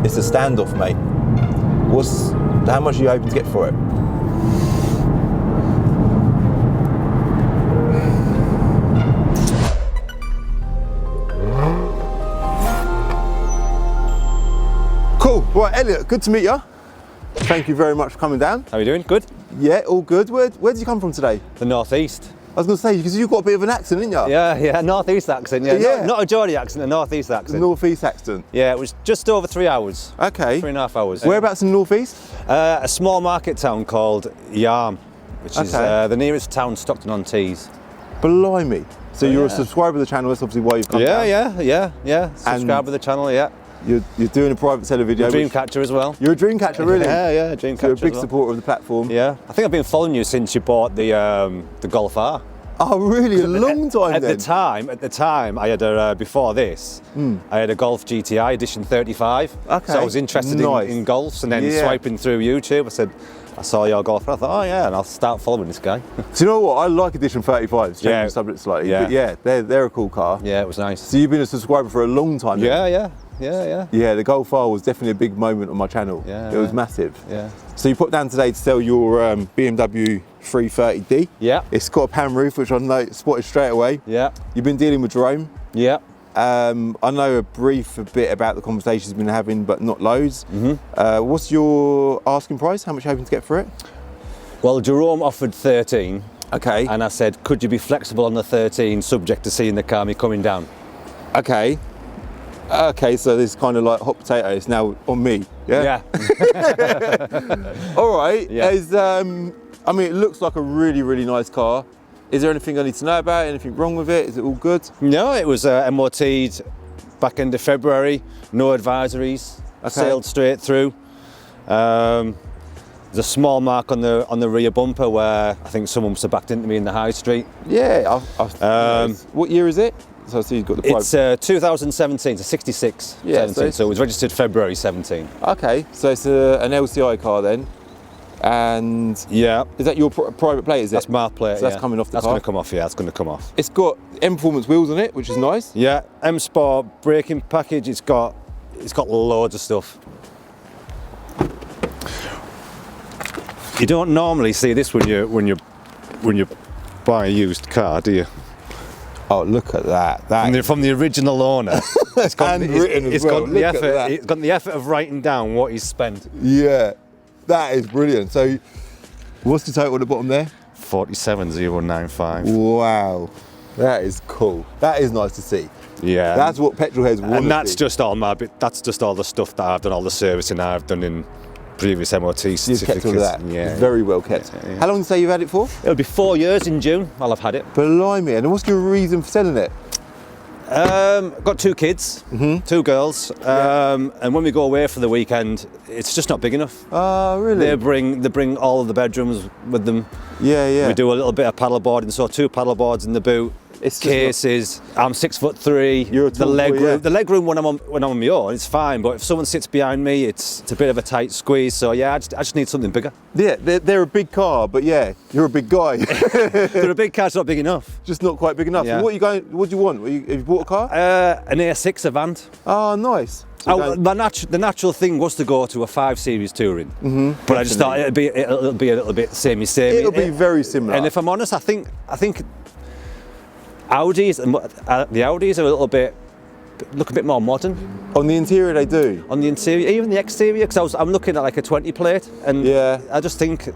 It's a standoff, mate. How much are you hoping to get for it? Cool. Right, Elliot, good to meet you. Thank you very much for coming down. How are you doing? Good? Yeah, all good. Where did you come from today? The northeast. I was going to say, because you've got a bit of an accent, didn't you? Yeah, northeast accent. Yeah. Not a Geordie accent, a northeast accent. Northeast accent. Yeah, it was just over 3 hours. Okay. 3.5 hours. Whereabouts in the northeast? A small market town called Yarm, which is the nearest town, Stockton-on-Tees. Blimey. So you're a subscriber of the channel. That's obviously why you've come down. Yeah. Subscribe to the channel. Yeah. You're doing a private seller video. Dream catcher as well. You're a dream catcher, really? Yeah, dream catcher. You're a big supporter of the platform. Yeah. I think I've been following you since you bought the Golf R. Oh, really? A long time At the time, I had before this, I had a Golf GTI edition 35. Okay. So I was interested in golfs, and then swiping through YouTube, I saw your Golf, and I thought, oh yeah, and I'll start following this guy. Do you know what? I like edition 35s. Changing the subject slightly. Yeah. But yeah, they're a cool car. Yeah, it was nice. So you've been a subscriber for a long time. Yeah. Yeah, the Golf R was definitely a big moment on my channel. Yeah. It was massive. Yeah. So you put down today to sell your BMW 330D. Yeah. It's got a pan roof, which I spotted straight away. Yeah. You've been dealing with Jerome. Yeah. I know a bit about the conversations you've been having, but not loads. What's your asking price? How much are you hoping to get for it? Well, Jerome offered 13. Okay. And I said, could you be flexible on the 13, subject to seeing the car me coming down? Okay. Okay, so this is kind of like hot potato. It's now on me. Yeah. All right. Yeah. I mean, it looks like a really, really nice car. Is there anything I need to know about it? Anything wrong with it? Is it all good? No, it was MOT'd back end of February. No advisories. Sailed straight through. There's a small mark on the rear bumper where I think someone must have backed into me in the high street. Yeah. What year is it? So I see you've got the It's 2017, it's a 66. Yeah, 17, so it was registered February 17. Okay, so it's an LCI car then. And yeah, is that your private plate? Is it? That's my plate. So that's coming off the car. That's going to come off. Yeah, that's going to come off. It's got M Performance wheels on it, which is nice. Yeah, M Sport braking package. It's got loads of stuff. You don't normally see this when you buy a used car, do you? Oh, look at that! From the original owner. It's got the effort of writing down what he's spent. Yeah, that is brilliant. So, what's the total at the bottom there? 47,095. Wow, that is cool. That is nice to see. Yeah, that's what petrol heads want. And that's just all that's just all the stuff that I've done, all the servicing I've done in previous MOT certificates. You've kept all of that. Yeah, it's very well kept. Yeah. How long do you say you've had it for? It'll be 4 years in June. I'll have had it. Blimey! And what's your reason for selling it? Got 2 kids, 2 girls, and when we go away for the weekend, it's just not big enough. Oh, really? They bring all of the bedrooms with them. Yeah. We do a little bit of paddle boarding, so 2 paddle boards in the boot. It's cases. I'm 6'3". You're a tall boy, The leg room when I'm on my own, it's fine. But if someone sits behind me, it's a bit of a tight squeeze. So yeah, I just need something bigger. Yeah, they're a big car, but yeah, you're a big guy. They're a big car, it's not big enough. Just not quite big enough. Yeah. So what do you want? Have you bought a car? An A6 Avant. Oh, nice. So the natural thing was to go to a 5 Series touring, but I just thought it'll be a little bit samey. It'll be very similar. And if I'm honest, I think Audis, the Audis are look a bit more modern. On the interior they do. On the interior, even the exterior, because I'm looking at like a 20 plate, and I just think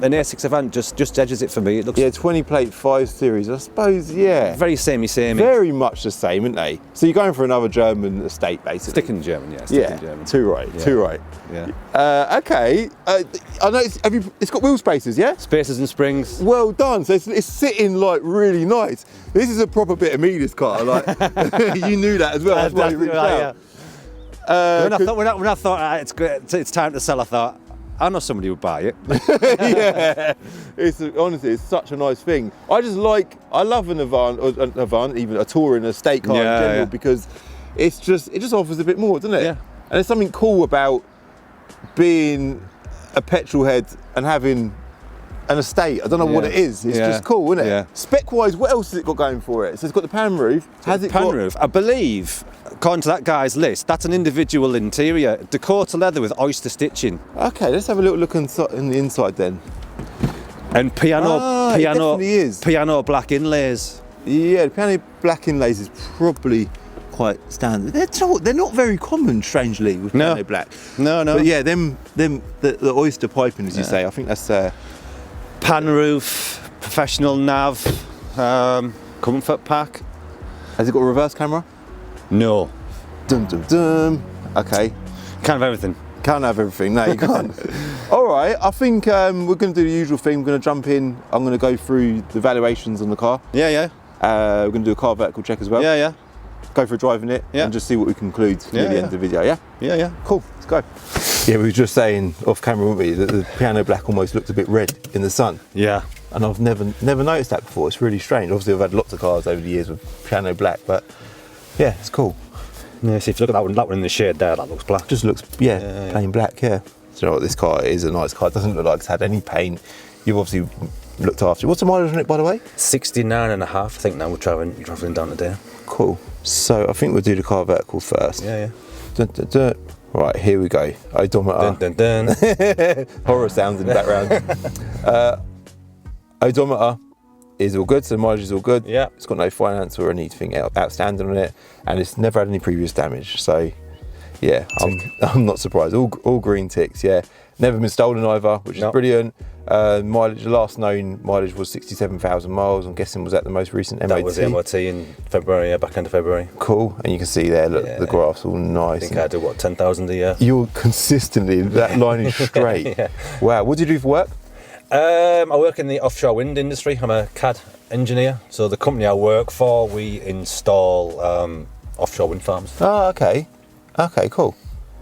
an A6 Avant just edges it for me. It looks 20 plate 5 Series, I suppose. Very samey. Very much the same, aren't they? So you're going for another German estate, basically. Sticking German, yeah. Sticking German. Too right. Yeah. Okay. I know it's got wheel spacers, yeah? Spacers and springs. Well done. So it's sitting like really nice. This is a proper bit of me, this car. Like you knew that as well. That's why you reached out. When I thought it's time to sell, I thought, I know somebody who would buy it. Yeah, honestly, it's such a nice thing. I love an Avant, even a touring estate car in general, because it just offers a bit more, doesn't it? Yeah. And there's something cool about being a petrol head and having an estate. I don't know what it is. It's just cool, isn't it? Yeah. Spec-wise, what else has it got going for it? So it's got the pan roof. Has it got roof? I believe, according to that guy's list, that's an individual interior. Dakota leather with oyster stitching. Okay, let's have a little look in the inside then. And piano it definitely is. piano black inlays. Yeah, the piano black inlays is probably quite standard. They're not very common, strangely, with piano black. No. But yeah, the oyster piping, as you say, I think that's pan roof, professional nav, comfort pack. Has it got a reverse camera? No. Dum dum dum. Okay. Can't have everything. Can't have everything. No, you can't. All right. I think we're going to do the usual thing. We're going to jump in. I'm going to go through the valuations on the car. Yeah. We're going to do a car vertical check as well. Yeah. Go for driving it and just see what we conclude near the end of the video. Yeah. Cool. Let's go. Yeah, we were just saying off camera, weren't we, that the piano black almost looked a bit red in the sun. Yeah. And I've never noticed that before. It's really strange. Obviously, I've had lots of cars over the years with piano black, but yeah, it's cool. Yeah, see if you look at that one in the shade there, that looks black. Just looks, plain black, yeah. So you know what, this car is a nice car. It doesn't look like it's had any paint. You've obviously looked after it. What's the mileage on it, by the way? 69.5, I think now we're travelling down today. Cool. So I think we'll do the car vertical first. Yeah. Dun, dun, dun. Right, here we go. Odometer. Dun, dun, dun. Horror sounds in the background. Odometer is all good, so the mileage is all good. Yeah. It's got no finance or anything outstanding on it, and it's never had any previous damage. So, yeah, I'm not surprised. All green ticks. Yeah, never been stolen either, which is brilliant. Mileage, the last known mileage was 67,000 miles. I'm guessing was that the most recent MOT? That was the MOT in February, back end of February. Cool, and you can see there, look, the graph's all nice. I think I do what, 10,000 a year. You're consistently, that line is straight. Wow, what do you do for work? I work in the offshore wind industry. I'm a CAD engineer. So the company I work for, we install offshore wind farms. Oh, okay. Okay, cool.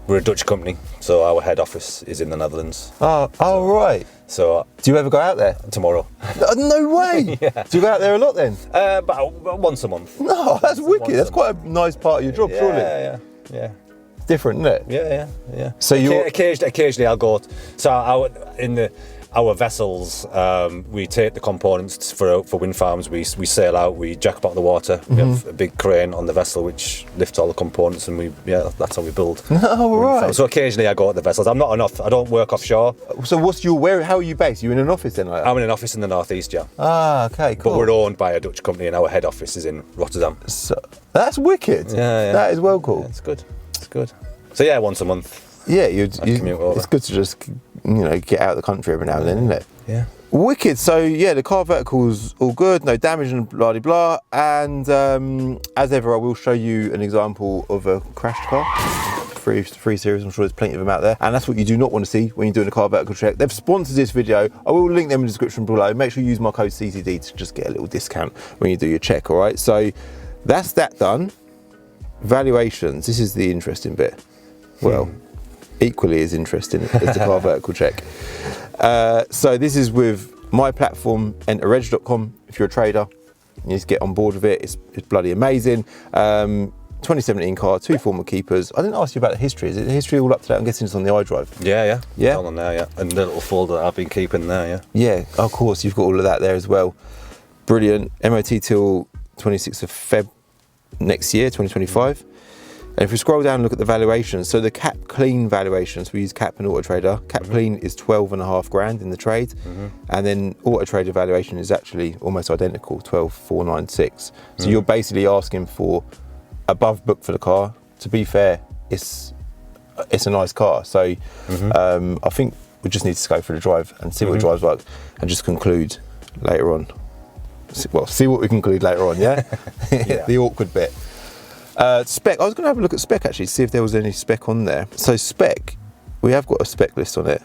We're a Dutch company, so our head office is in the Netherlands. Oh, right. So do you ever go out there? Tomorrow. No way. Yeah. Do you go out there a lot then? About once a month. No, that's wicked. That's quite a nice part of your job, surely. Yeah. It's different, isn't it? Yeah. So occasionally I'll go. Our vessels, we take the components for wind farms. We sail out. We jack up out of the water. We have a big crane on the vessel which lifts all the components, and that's how we build. Oh, right. Farms. So occasionally I go at the vessels. I'm not enough. I don't work offshore. So how are you based? You in an office then? Like that? I'm in an office in the northeast, yeah. Ah, okay, cool. But we're owned by a Dutch company, and our head office is in Rotterdam. So that's wicked. Yeah. That is well cool. Yeah, it's good. So yeah, once a month. Yeah, commute over. It's good to just get out of the country every now and then, isn't it? Yeah. Wicked. So yeah, the car vertical's all good, no damage and blah de blah. And as ever, I will show you an example of a crashed car. Free series, I'm sure there's plenty of them out there. And that's what you do not want to see when you're doing a car vertical check. They've sponsored this video. I will link them in the description below. Make sure you use my code CCD to just get a little discount when you do your check. All right. So that's that done. Valuations. This is the interesting bit. Well. Equally as interesting as the car vertical check. So this is with my platform, enterreg.com. If you're a trader, you need to get on board with it. It's bloody amazing. 2017 car, 2 former keepers. I didn't ask you about the history. Is it the history all up to date? I'm guessing it's on the iDrive. Yeah. Yeah. All on there, yeah. And the little folder that I've been keeping there, yeah. Yeah, of course, you've got all of that there as well. Brilliant. MOT till 26th of Feb next year, 2025. And if we scroll down and look at the valuations, so the cap clean valuations, we use cap and Auto Trader. Cap clean is 12.5 grand in the trade, and then Auto Trader valuation is actually almost identical, 12,496. So you're basically asking for above book for the car. To be fair, it's a nice car. So I think we just need to go for the drive and see what it drives like, and just conclude later on. Well, see what we conclude later on, yeah? The awkward bit. Spec, I was going to have a look at spec actually, see if there was any spec on there. So spec, we have got a spec list on it.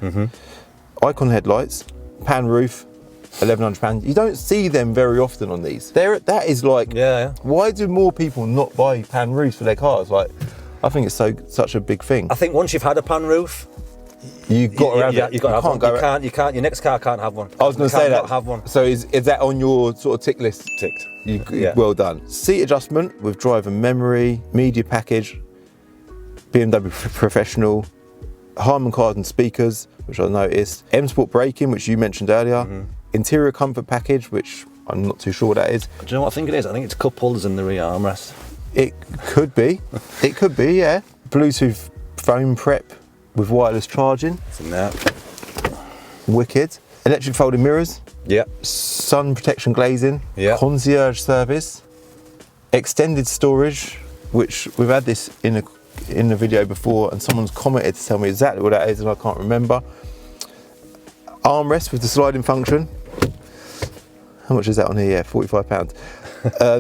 Icon headlights, pan roof, £1,100. You don't see them very often on these. That is like, why do more people not buy pan roofs for their cars? Like, I think it's such a big thing. I think once you've had a pan roof, you've got to have it. You've got to have one. You can't. Your next car can't have one. I was going to say that. Not have one. So is that on your sort of tick list? Ticked. Well done. Seat adjustment with driver memory, media package, BMW Professional, Harman Kardon speakers, which I noticed, M Sport braking, which you mentioned earlier, interior comfort package, which I'm not too sure what that is. Do you know what I think it is? I think it's cup holders in the rear armrest. It could be. It could be, yeah. Bluetooth phone prep with wireless charging. It's in there. Wicked. Electric folding mirrors. Yeah. Sun protection glazing. Yeah. Concierge service. Extended storage, which we've had this in the video before, and someone's commented to tell me exactly what that is, and I can't remember. Armrest with the sliding function. How much is that on here? Yeah, £45.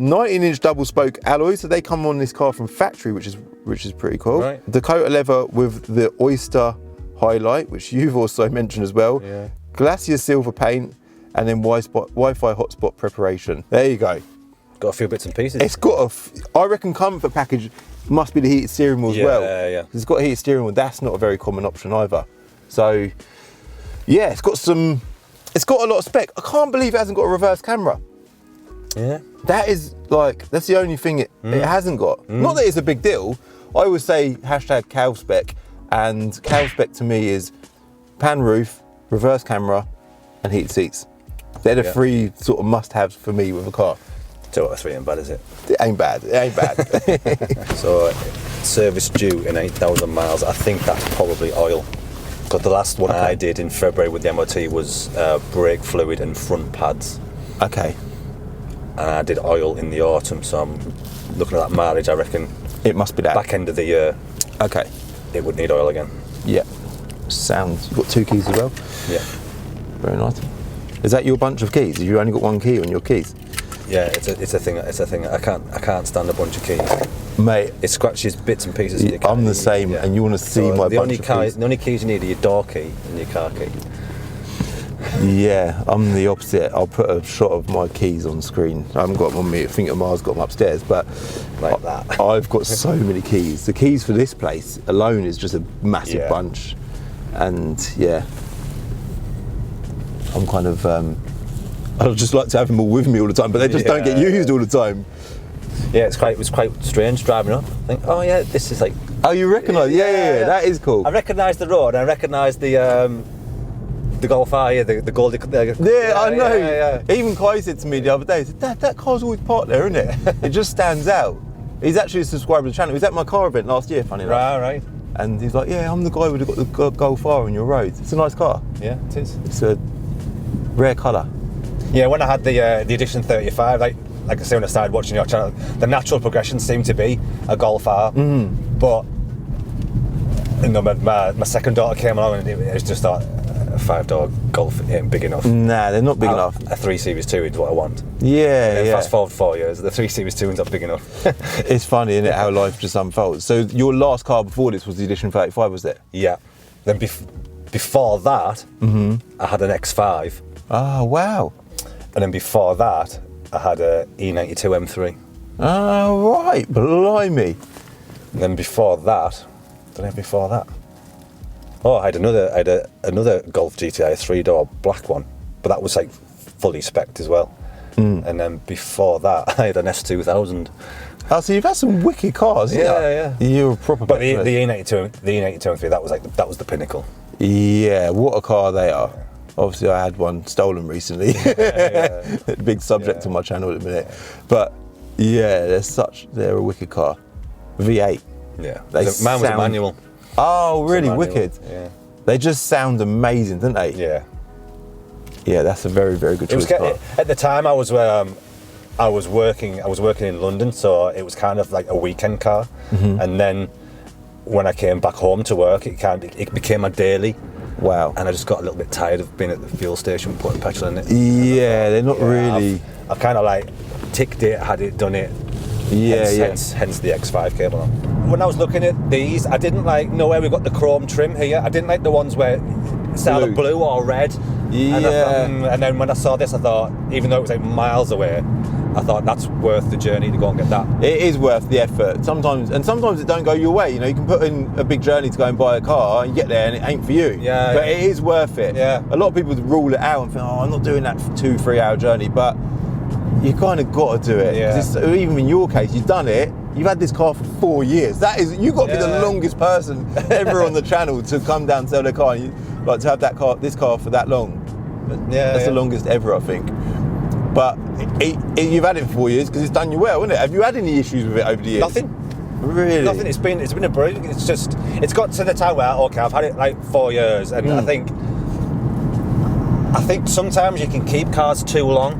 19-inch double spoke alloys, so they come on this car from factory, which is pretty cool. Right. Dakota leather with the oyster highlight, which you've also mentioned as well. Yeah. Glacier silver paint, and then Wi-Fi hotspot preparation. There you go. Got a few bits and pieces. It's got I reckon comfort package must be the heated steering wheel as well. Yeah. It's got a heated steering wheel. That's not a very common option either. So yeah, it's got a lot of spec. I can't believe it hasn't got a reverse camera. Yeah. That's the only thing it hasn't got. Not that it's a big deal. I always say #Cal spec, and Cal spec to me is pan roof, reverse camera, and heated seats. They're the three sort of must-haves for me with a car. 2 out of 3 ain't bad, is it? It ain't bad. So service due in 8,000 miles. I think that's probably oil. But the last one I did in February with the MOT was brake fluid and front pads. Okay. And I did oil in the autumn, so I'm looking at that mileage. I reckon It must be that. back end of the year, Okay. it would need oil again. Yeah. Sounds. You've got 2 keys as well. Yeah. Very nice. Is that your bunch of keys? Have you only got 1 key on your keys? Yeah, it's a thing. I can't stand a bunch of keys. Mate, It scratches bits and pieces. Of your car. I'm the same, Yeah. and you want to see my the bunch only of keys. The only keys you need are your door key and your car key. Yeah, I'm the opposite. I'll put a shot of my keys on screen. I haven't got them on me. I think Amar's got them upstairs, but Like that. I've got so many keys. The keys for this place alone is just a massive Yeah. bunch, and yeah, I'm kind of. I'd just like to have them all with me all the time, but they just don't get used all the time. Yeah, it was quite strange driving up. I think, oh yeah, this is like. Oh, you recognise? Yeah, that is cool. I recognised the road. I recognised the Golf R, yeah, the Goldie. Yeah, I know. Yeah. Even Kai said to me the other day, he said, Dad, that car's always parked there, isn't it? It just stands out. He's actually a subscriber to the channel. He was at my car event last year, funny enough. Right. And he's like, yeah, I'm the guy who'd got the Golf R on your road. It's a nice car. Yeah, it is. It's a rare colour. Yeah, when I had the Edition 35, like I say, when I started watching your channel, the natural progression seemed to be a Golf R. But you know, my second daughter came along, and it was just like a 5-door Golf ain't big enough. Nah, they're not big enough. A 3 Series 2 is what I want. Yeah. Fast forward 4 years, the 3 Series 2 is not big enough. It's funny, isn't it, how life just unfolds. So your last car before this was the Edition 35, was it? Yeah. Then before that, I had an X5. Oh, wow. And then before that, I had a E92 M3. Oh, right. Blimey. And then before that, oh, I had another Golf GTI, a 3-door black one, but that was like fully spec'd as well. And then before that, I had an S2000. Oh, so you've had some wicked cars, Yeah. You're a proper. But the E92 M3, that was the pinnacle. Yeah, what a car they are. Obviously, I had one stolen recently. Big subject on my channel at the minute. But yeah, they're a wicked car. V8. Yeah. Mine was a manual. Oh, really? Manual. Wicked. Yeah. They just sound amazing, don't they? Yeah. Yeah, that's a very, very good choice car. At the time, I was working in London, so it was kind of like a weekend car. And then when I came back home to work, it became a daily. Wow. And I just got a little bit tired of being at the fuel station putting petrol in it. Yeah, they're not really. I've kind of like ticked it, had it, done it. Hence the X5 came along. When I was looking at these, I didn't know where we got the chrome trim here. I didn't like the ones where it's either blue or red. Yeah. And then when I saw this, I thought, even though it was like miles away, I thought that's worth the journey to go and get that. It is worth the effort. Sometimes it don't go your way. You know, you can put in a big journey to go and buy a car, and you get there and it ain't for you. Yeah. But it is worth it. Yeah. A lot of people rule it out and think, oh, I'm not doing that 2-3 hour journey, but you kind of got to do it. Yeah. 'Cause even in your case, you've done it. You've had this car for 4 years. You've got to be the longest person ever on the channel to come down and sell their car. And to have this car for that long. That's the longest ever, I think. But you've had it for 4 years because it's done you well, isn't it? Have you had any issues with it over the years? Nothing. Really? Nothing. It's been a brilliant. It's got to the time where okay, I've had it like 4 years, and I think sometimes you can keep cars too long.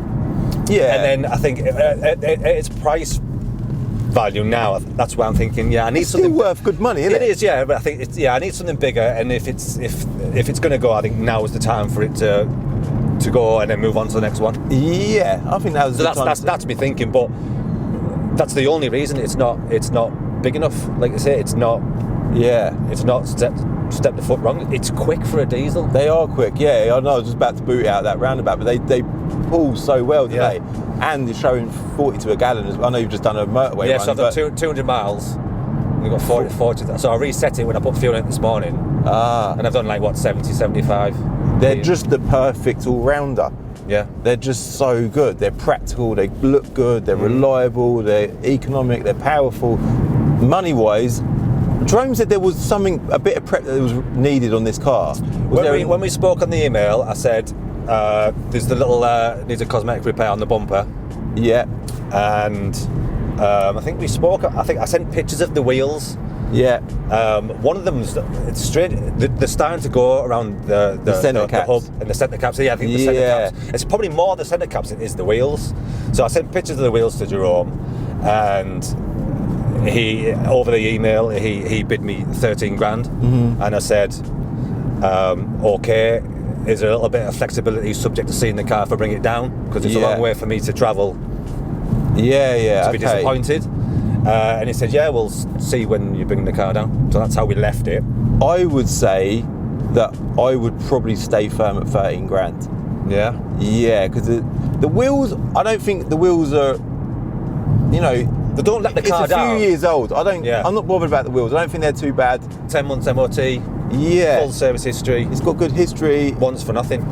Yeah. And then I think its price value now, that's why I'm thinking, yeah, I need something still worth good money, isn't it? It is, yeah, but I think I need something bigger, and if it's going to go, I think now is the time for it to go and then move on to the next one. Yeah, I think that was that's me thinking, but that's the only reason it's not big enough. Like I say, it's not step the foot wrong. It's quick for a diesel. They are quick, yeah. I know I was just about to boot it out that roundabout, but they pull so well today. Yeah. And it's showing 40 to a gallon as well. I know you've just done a motorway run. So I've done 200 miles. We've got 40. So I reset it when I put fuel in it this morning. And I've done like, 70, 75. They're just the perfect all-rounder. Yeah. They're just so good. They're practical, they look good, they're reliable, they're economic, they're powerful. Money-wise, Jerome said there was a bit of prep that was needed on this car. When we spoke on the email, I said there's the little needs a cosmetic repair on the bumper. Yeah. And I think we spoke. I think I sent pictures of the wheels. Yeah. One of them's it's straight. They're starting to go around the centre caps. The hub and the centre caps. Yeah, I think the centre caps. It's probably more the centre caps than it is the wheels. So I sent pictures of the wheels to Jerome, and he over the email he bid me 13 grand, and I said, okay, is there a little bit of flexibility subject to seeing the car if I bring it down, because it's a long way for me to travel. To be disappointed. And he said, yeah, we'll see when you bring the car down. So that's how we left it. I would say that I would probably stay firm at 13 grand. Yeah? Yeah, because the wheels, I don't think the wheels are, they don't let the car down. It's a few years old. I'm not bothered about the wheels. I don't think they're too bad. 10 months MOT. Yeah. Full service history. It's got good history. Once for nothing.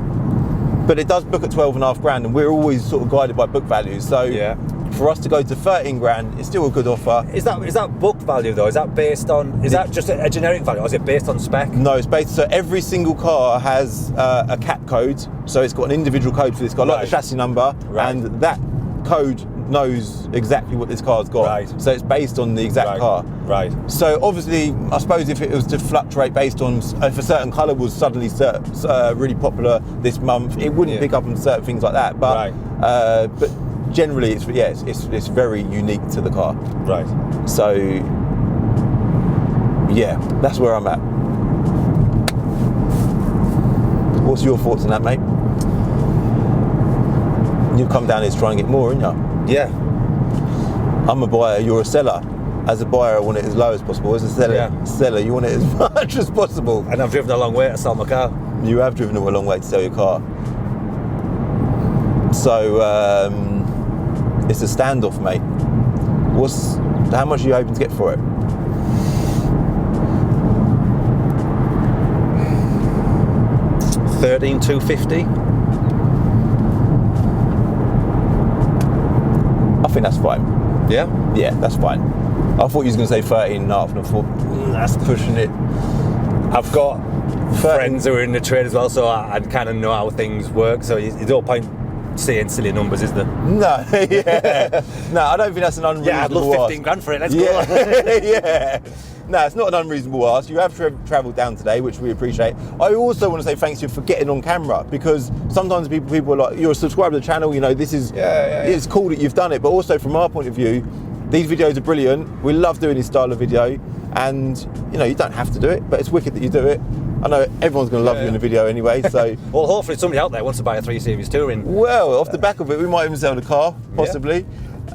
But it does book at 12.5 grand, and we're always sort of guided by book values. So for us to go to 13 grand, it's still a good offer. Is that book value though? Is that based on? Is that just a generic value, or is it based on spec? No, it's based. So every single car has a cap code. So it's got an individual code for this car, like the chassis number, and that code knows exactly what this car's got. Right. So it's based on the exact car. Right. So obviously, I suppose if it was to fluctuate based on if a certain colour was suddenly really popular this month, it wouldn't pick up on certain things like that. But but generally, it's very unique to the car. Right. So yeah, that's where I'm at. What's your thoughts on that, mate? You've come down here to try and get more, ain't you? Yeah. I'm a buyer, you're a seller. As a buyer, I want it as low as possible. As a seller, you want it as much as possible. And I've driven a long way to sell my car. You have driven a long way to sell your car. So, it's a standoff, mate. How much are you hoping to get for it? $13,250. I think that's fine. Yeah? Yeah, that's fine. I thought you was going to say 13 and a half, and I thought, that's pushing it. I've got friends who are in the trade as well, so I kind of know how things work, so there's no point saying silly numbers, is there? No, no, I don't think that's an unreasonable ask. Yeah, I'd love 15 grand for it, let's go. Yeah. No, it's not an unreasonable ask. You have travelled down today, which we appreciate. I also want to say thanks to you for getting on camera, because sometimes people are like, you're a subscriber to the channel, this is, it's cool that you've done it, but also from our point of view, these videos are brilliant. We love doing this style of video, and you don't have to do it, but it's wicked that you do it. I know everyone's going to love you in the video anyway, so... Well, hopefully somebody out there wants to buy a 3 Series Touring. Well, off the back of it, we might even sell the car, possibly.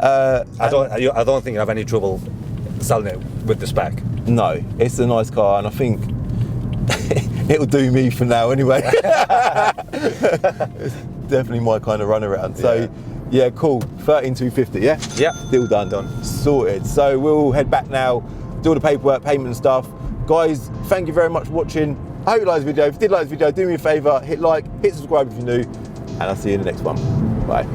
I don't think you have any trouble selling it with the spec. No, it's a nice car, and I think it'll do me for now anyway. It's definitely my kind of runaround. So, yeah, cool. 13,250, yeah? Yeah. Deal done. Sorted. So we'll head back now, do all the paperwork, payment and stuff. Guys, thank you very much for watching. I hope you liked this video. If you did like this video, do me a favour, hit like, hit subscribe if you're new, and I'll see you in the next one. Bye.